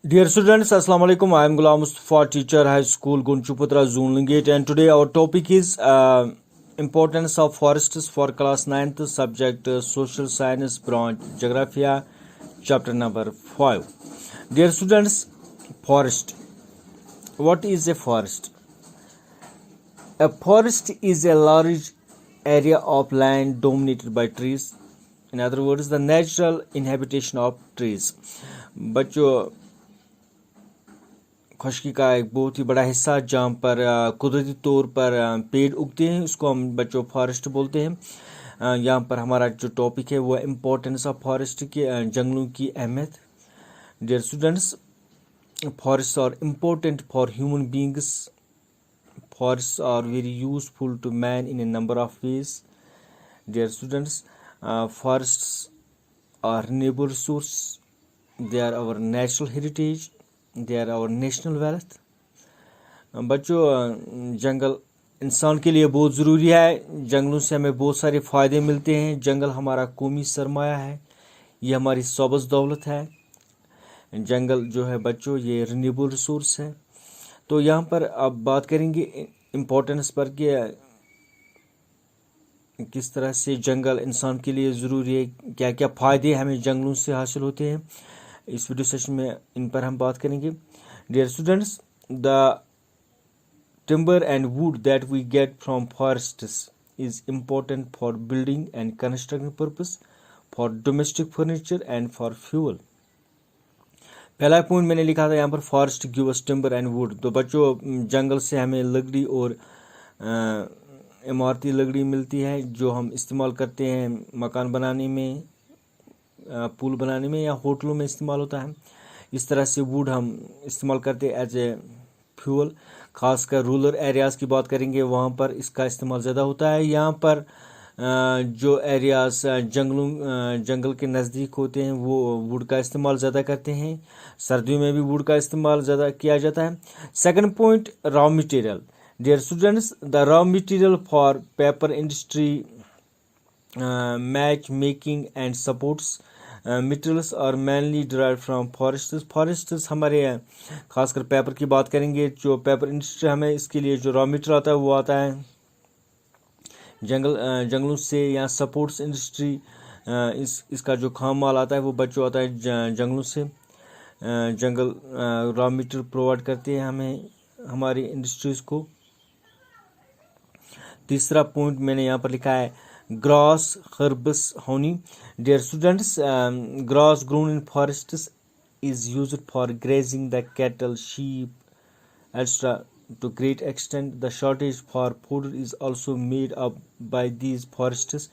Dear students, Assalamu alaikum. I am Ghulam Mustafa, teacher, High School, Gunchuputra, Zoonlingate, and today our topic is importance of forests for class 9th subject Social Science branch, Geographia, chapter number 5. Dear students, forest. What is a forest? A forest is a large area of land dominated by trees. In other words, the natural inhabitation of trees. बच्चों, खुशकी का एक बहुत ही बड़ा हिस्सा जहाँ पर कुदरती तौर पर पेड़ उगते हैं, उसको हम बच्चों फॉरेस्ट बोलते हैं। यहाँ पर हमारा जो टॉपिक है वो इम्पोर्टेंस ऑफ फॉरेस्ट के जंगलों की अहमियत। Dear students, forest are important for human beings. Forest are very useful to man in a number of ways. Dear students, forests are renewable resource, they are our natural heritage, they are our national wealth. बच्चों, जंगल इंसान के लिए बहुत ज़रूरी है। जंगलों से हमें बहुत सारे फ़ायदे मिलते हैं। जंगल हमारा कौमी सरमाया है, ये हमारी सोबस दौलत है। जंगल जो है बच्चों, ये रिन्यूएबल रिसोर्स है। तो यहाँ पर अब बात करेंगे इम्पोर्टेंस पर कि किस तरह से जंगल इंसान के लिए ज़रूरी है, क्या क्या फ़ायदे हमें जंगलों से हासिल होते हैं। इस वीडियो सेशन में इन पर हम बात करेंगे। Dear students, the timber and wood that we get from forests is important for building and construction purpose, for domestic furniture and for fuel. पहला पॉइंट मैंने लिखा था यहाँ पर forest give us timber and would. तो बच्चों, जंगल से हमें लकड़ी और इमारती लकड़ी मिलती है जो हम इस्तेमाल करते हैं मकान बनाने में, पुल बनाने में या होटलों में इस्तेमाल होता है। इस तरह से वुड हम इस्तेमाल करते हैं एज ए फ्यूल। खासकर रूरल एरियाज़ की बात करेंगे, वहाँ पर इसका इस्तेमाल ज़्यादा होता है। यहाँ पर जो एरियाज़ जंगल के नज़दीक होते हैं वो वुड का इस्तेमाल ज़्यादा करते हैं। सर्दियों में भी वुड का इस्तेमाल ज़्यादा किया जाता है। Second point, raw material. Dear students, the raw material for paper industry, match making and supports materials are mainly derive from forests. Forests हमारे खासकर पेपर की बात करेंगे, जो पेपर इंडस्ट्री हमें इसके लिए जो रॉ मटेरियल आता है वो आता है जंगलों से, या सपोर्ट्स इंडस्ट्री इसका जो खाम माल आता है वो बच्चों आता है जंगलों से। जंगल रॉ मटेरियल प्रोवाइड करते हैं हमें हमारी इंडस्ट्रीज़ को। तीसरा पॉइंट मैंने यहाँ पर लिखा है grass, herbs, honey. Dear students, grass grown in forests is used for grazing the cattle, sheep, etc. To great extent, the shortage for food is also made up by these forests.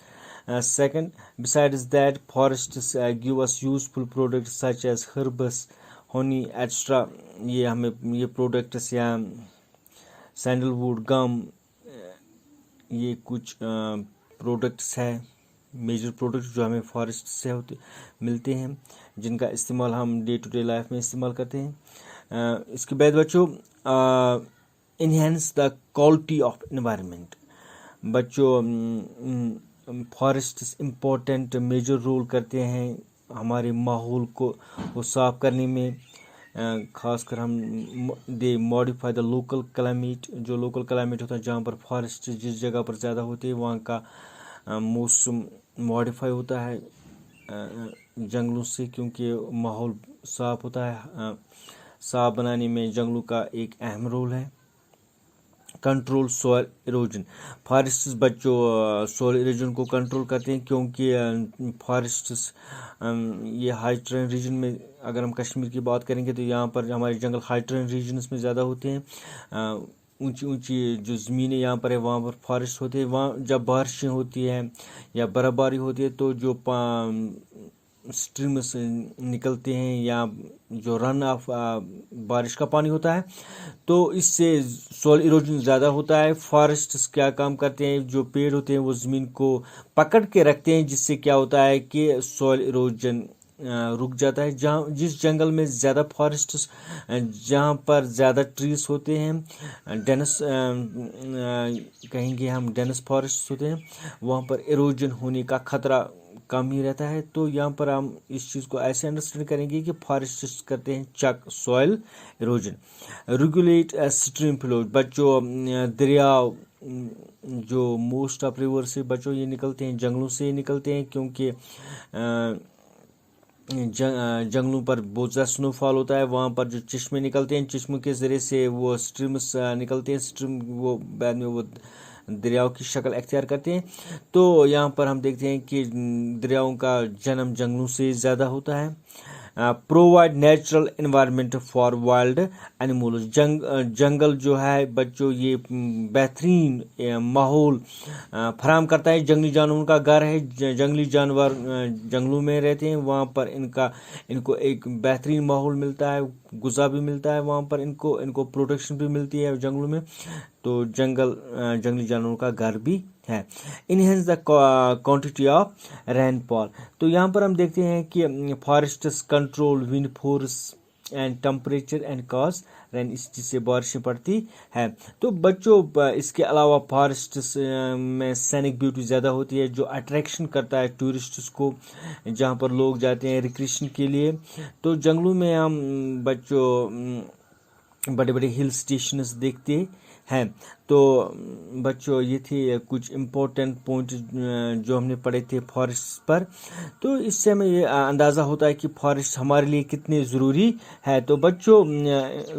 Second, besides that, forests give us useful products such as herbs, honey, etc. ये हमें ये products या sandalwood, गम, ये कुछ products है, major products जो हमें forest से मिलते हैं, जिनका इस्तेमाल हम डे टू डे लाइफ में इस्तेमाल करते हैं। इसके बाद बच्चों, enhance the quality of environment. बच्चों, फॉरेस्ट्स इम्पोर्टेंट मेजर रोल करते हैं हमारे माहौल को साफ करने में। खासकर हम दे मॉडिफाई द लोकल क्लाइमेट। जो लोकल क्लाइमेट होता है जहाँ पर फॉरेस्ट जिस जगह पर ज़्यादा होती है वहाँ का मौसम मॉडिफाई होता है जंगलों से, क्योंकि माहौल साफ होता है। साफ बनाने में जंगलों का एक अहम रोल है। Control soil erosion. फॉरेस्ट्स बच्चों सॉइल इरोजन को कंट्रोल करते हैं, क्योंकि फॉरेस्ट्स ये हाई टेरेन रीजन में, अगर हम कश्मीर की बात करेंगे तो यहाँ पर हमारे जंगल हाई टेरेन रीजन्स में ज़्यादा होते हैं। ऊंची ऊंची जो ज़मीनें यहाँ पर है वहाँ पर फॉरेस्ट होते हैं। वहाँ जब बारिशें होती हैं या बर्फ़बारी होती है तो जो स्ट्रीम्स निकलते हैं या जो रन ऑफ बारिश का पानी होता है, तो इससे सॉइल इरोजन ज़्यादा होता है। फॉरेस्ट्स क्या काम करते हैं, जो पेड़ होते हैं वो ज़मीन को पकड़ के रखते हैं, जिससे क्या होता है कि सॉइल इरोजन रुक जाता है। जहाँ जिस जंगल में ज़्यादा फॉरेस्ट्स, जहाँ पर ज़्यादा ट्रीज होते हैं, डेंस कहेंगे हम डेंस फॉरेस्ट होते हैं, वहाँ पर इरोजन होने का खतरा कम ही रहता है। तो यहाँ पर हम इस चीज़ को ऐसे अंडरस्टैंड करेंगे कि फॉरेस्ट्स करते हैं check soil erosion, regulate stream flow. बच्चों दरिया जो मोस्ट ऑफ रिवर से बच्चों ये निकलते हैं, जंगलों से निकलते हैं, क्योंकि जंगलों पर बहुत ज़्यादा स्नोफॉल होता है। वहाँ पर जो चश्मे निकलते हैं, चश्मों के ज़रिए से वो स्ट्रीम्स निकलते हैं, स्ट्रीम वो बाद में वो दरियाओं की शक्ल अख्तियार करते हैं। तो यहाँ पर हम देखते हैं कि दरियाओं का जन्म जंगलों से ज़्यादा होता है। Provide natural environment for wild animals. जंगल जो है बच्चों ये बेहतरीन माहौल फराहम करता है, जंगली जानवरों का घर है। जंगली जानवर जंगलों में रहते हैं, वहाँ पर इनको एक बेहतरीन माहौल मिलता है, गुज़ा भी मिलता है, वहाँ पर इनको प्रोटेक्शन भी मिलती है जंगलों में। तो जंगली जानवरों का घर भी है। Enhance the quantity of rainfall. तो यहाँ पर हम देखते हैं कि forests control wind force and temperature and cause rain, इस चीज़ से बारिशें पड़ती है। तो बच्चों इसके अलावा फॉरेस्ट्स में सैनिक ब्यूटी ज़्यादा होती है, जो अट्रैक्शन करता है टूरिस्ट्स को, जहाँ पर लोग जाते हैं रिक्रिएशन के लिए। तो जंगलों में हम बच्चों बड़े बड़े हिल स्टेशंस देखते हैं। तो बच्चों ये थे कुछ इम्पोर्टेंट पॉइंट जो हमने पढ़े थे फॉरेस्ट पर। तो इससे हमें ये अंदाज़ा होता है कि फॉरेस्ट हमारे लिए कितने ज़रूरी है। तो बच्चों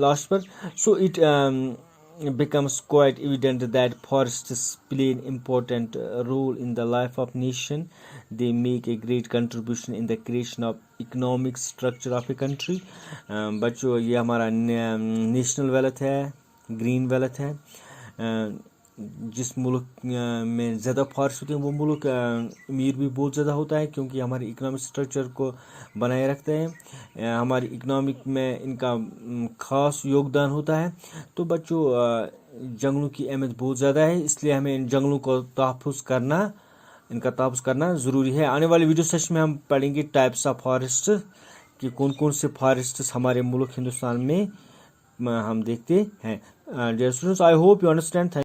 लास्ट पर so it becomes quite evident that forests play an important role in the life of nation. They make a great contribution in the creation of economic structure of a country. बच्चों ये हमारा national wealth है, green wealth है। जिस मुल्क में ज़्यादा forest होते हैं वो मुल्क अमीर भी बहुत ज़्यादा होता है, क्योंकि हमारे इकोनॉमिक स्ट्रक्चर को बनाए रखते हैं। हमारी इकोनॉमिक में इनका ख़ास योगदान होता है। तो बच्चों जंगलों की अहमियत बहुत ज़्यादा है, इसलिए हमें इन जंगलों को इनका तहफ़्फ़ुज़ करना ज़रूरी है। आने वाले वीडियो सेशन में हम पढ़ेंगे टाइप्स ऑफ फॉरेस्ट, कि कौन कौन से फॉरेस्ट हमारे मुल्क हिंदुस्तान में हम देखते हैं। Dear students, I hope you understand.